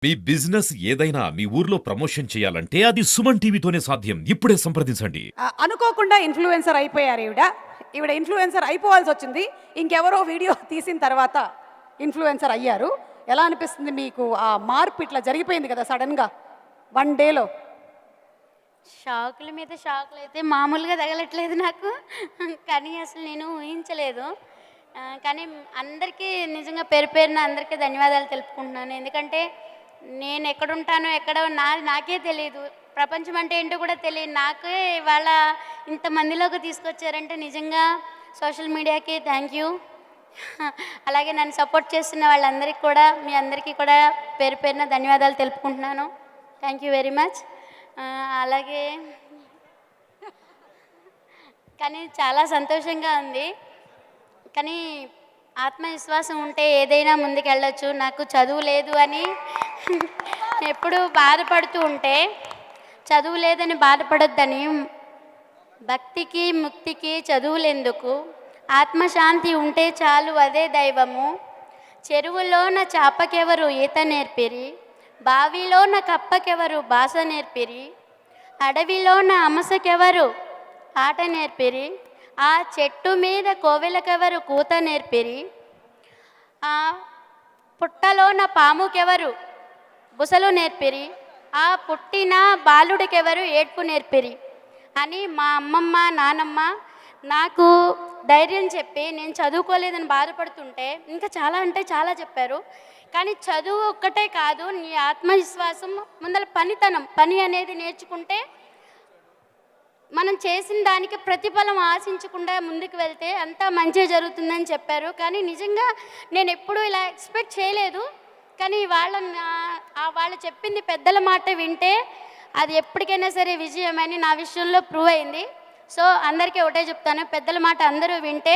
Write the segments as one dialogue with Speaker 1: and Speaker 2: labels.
Speaker 1: మీ business ఏదైనా మీ ఊర్లో promotion చేయాలంటే అది సుమన్ టీవీతోనే సాధ్యం. ఇప్పుడే సంప్రదించండి.
Speaker 2: అనుకోకుండా ఇన్ఫ్లుయెన్సర్ అయిపోయారు ఈవిడ ఇన్ఫ్లుయెన్సర్ అయిపోవాల్సి వచ్చింది. ఇంకెవరో వీడియో తీసిన తర్వాత ఇన్ఫ్లుయెన్సర్ అయ్యారు. ఎలా అనిపిస్తుంది మీకు? ఆ మార్పు ఇట్లా జరిగిపోయింది కదా సడన్గా 1 డేలో.
Speaker 3: షాకుల మీద షాకులు అయితే మామూలుగా తగలట్లేదు నాకు. కానీ అసలు నేను ఊహించలేదు. కానీ అందరికీ నిజంగా పేరు పేరున అందరికీ ధన్యవాదాలు తెలుపుకుంటున్నాను. ఎందుకంటే నేను ఎక్కడుంటానో ఎక్కడో నాకే తెలియదు. ప్రపంచం అంటే ఏంటో కూడా తెలియదు. నాకే ఇవాళ ఇంతమందిలోకి తీసుకొచ్చారంటే నిజంగా సోషల్ మీడియాకి థ్యాంక్ యూ. అలాగే నన్ను సపోర్ట్ చేస్తున్న వాళ్ళందరికీ కూడా, మీ అందరికీ కూడా పేరు పేరున ధన్యవాదాలు తెలుపుకుంటున్నాను. Thank you very much. అలాగే కానీ చాలా సంతోషంగా ఉంది. కానీ ఆత్మవిశ్వాసం ఉంటే ఏదైనా ముందుకెళ్ళొచ్చు. నాకు చదువు లేదు అని ఎప్పుడూ బాధపడుతూ ఉంటే, చదువు లేదని బాధపడొద్దని, భక్తికి ముక్తికి చదువులెందుకు, ఆత్మశాంతి ఉంటే చాలు అదే దైవము, చెరువులోన చాపకెవరు ఈత నేర్పిరి, బావిలోన కప్పకెవరు భాష నేర్పిరి, అడవిలోన అమసకెవరు ఆట నేర్పిరి, ఆ చెట్టు మీద కోవెలకెవరు కూత నేర్పిరి, ఆ పుట్టలోన పాముకెవరు బుసలు నేర్పిరి, ఆ పుట్టిన బాలుడికెవరు ఏడ్పు నేర్పిరి అని మా అమ్మమ్మ నానమ్మ నాకు ధైర్యం చెప్పి, నేను చదువుకోలేదని బాధపడుతుంటే ఇంకా చాలా అంటే చాలా చెప్పారు. కానీ చదువు ఒక్కటే కాదు, నీ ఆత్మవిశ్వాసం ముందర పని అనేది నేర్చుకుంటే మనం చేసిన దానికి ప్రతిఫలం ఆశించకుండా ముందుకు వెళ్తే అంతా మంచి జరుగుతుందని చెప్పారు. కానీ నిజంగా నేను ఎప్పుడూ ఇలా ఎక్స్పెక్ట్ చేయలేదు. కానీ వాళ్ళు చెప్పింది పెద్దల మాట వింటే అది ఎప్పటికైనా సరే విజయమని నా విషయంలో ప్రూవ్ అయింది. సో అందరికీ ఒకటే చెప్తాను, పెద్దల మాట అందరూ వింటే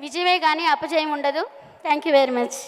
Speaker 3: విజయమే కానీ అపజయం ఉండదు. Thank you very much.